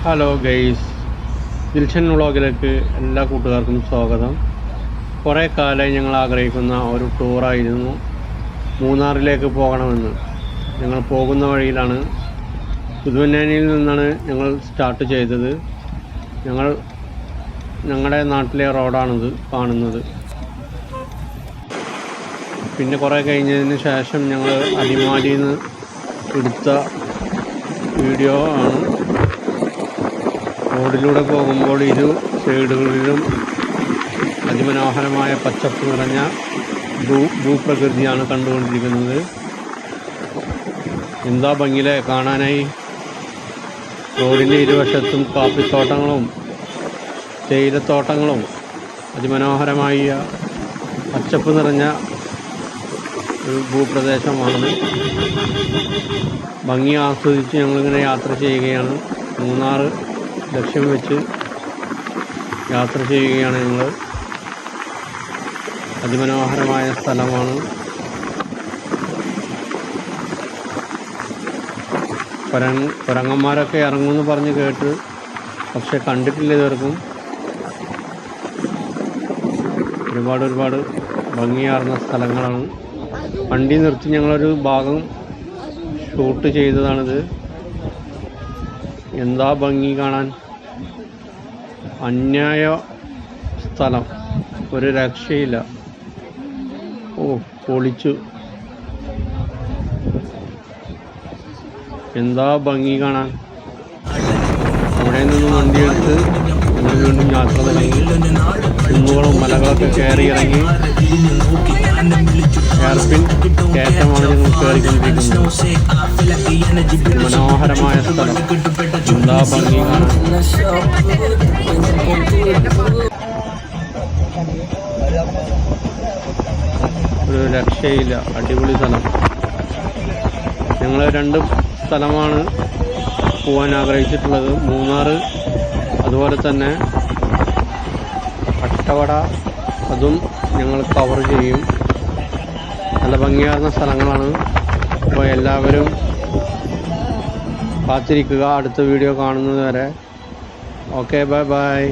Hello guys, Dilshan വ്ളോഗിലേക്ക് എല്ലാ കൂട്ടുകാർക്കും സ്വാഗതം. കുറേ കാലമായി ഞങ്ങൾ ആഗ്രഹിക്കുന്ന ഒരു ടൂറായിരുന്നു മൂന്നാറിലേക്ക് പോകണമെന്ന്. ഞങ്ങൾ പോകുന്ന വഴിയിലാണ്, പുതുവന്നേനിയിൽ നിന്നാണ് ഞങ്ങൾ സ്റ്റാർട്ട് ചെയ്തത്. ഞങ്ങളുടെ നാട്ടിലെ റോഡാണിത് കാണുന്നത്. പിന്നെ കുറേ കഴിഞ്ഞതിന് ശേഷം ഞങ്ങൾ അടിമാലിയിൽ നിന്ന് എടുത്ത വീഡിയോ ആണ്. റോഡിലൂടെ പോകുമ്പോൾ ഇരു സൈഡുകളിലും അതിമനോഹരമായ പച്ചപ്പ് നിറഞ്ഞ ഭൂപ്രകൃതിയാണ് കണ്ടുകൊണ്ടിരിക്കുന്നത്. എന്താ ഭംഗിയിലെ കാണാനായി. റോഡിൻ്റെ ഇരുവശത്തും കാപ്പിത്തോട്ടങ്ങളും തേയിലത്തോട്ടങ്ങളും അതിമനോഹരമായ പച്ചപ്പ് നിറഞ്ഞ ഒരു ഭൂപ്രദേശമാണ്. ഭംഗി ആസ്വദിച്ച് ഞങ്ങളിങ്ങനെ യാത്ര ചെയ്യുകയാണ്. മൂന്നാർ ലക്ഷ്യം വെച്ച് യാത്ര ചെയ്യുകയാണ് ഞങ്ങൾ. അതിമനോഹരമായ സ്ഥലമാണ്. കുരങ്ങന്മാരൊക്കെ ഇറങ്ങുമെന്ന് പറഞ്ഞ് കേട്ട്, പക്ഷെ കണ്ടിട്ടില്ല ഇതുവരെക്കും. ഒരുപാട് ഭംഗിയാർന്ന സ്ഥലങ്ങളാണ്. വണ്ടി നിർത്തി ഞങ്ങളൊരു ഭാഗം ഷൂട്ട് ചെയ്തതാണിത്. എന്താ ഭംഗി കാണാൻ. അന്യായ സ്ഥലം, ഒരു രക്ഷയില്ല. പൊളിച്ചു. എന്താ ഭംഗി കാണാൻ. അവിടെ നിന്നും വണ്ടിയെടുത്ത് ഞങ്ങൾ വീണ്ടും യാത്ര തുടങ്ങി. കുന്നുകളും മലകളൊക്കെ കയറി ഇറങ്ങി എയർപിൻ കയറ്റമാണ് ഞങ്ങൾ കയറിക്കൊണ്ടിരിക്കുന്നത്. മനോഹരമായ സ്ഥലം. എന്താ ഭംഗി കാണാൻ. ഒരു രക്ഷയില്ല. അടിപൊളി സ്ഥലം. ഞങ്ങൾ രണ്ട് സ്ഥലമാണ് പോകാൻ ആഗ്രഹിച്ചിട്ടുള്ളത്. മൂന്നാർ, അതുപോലെ തന്നെ അട്ടവട, അതും ഞങ്ങൾ കവർ ചെയ്യും. നല്ല ഭംഗിയാർന്ന സ്ഥലങ്ങളാണ്. അപ്പോൾ എല്ലാവരും കാത്തിരിക്കുക അടുത്ത വീഡിയോ കാണുന്നത് വരെ. Okay, by.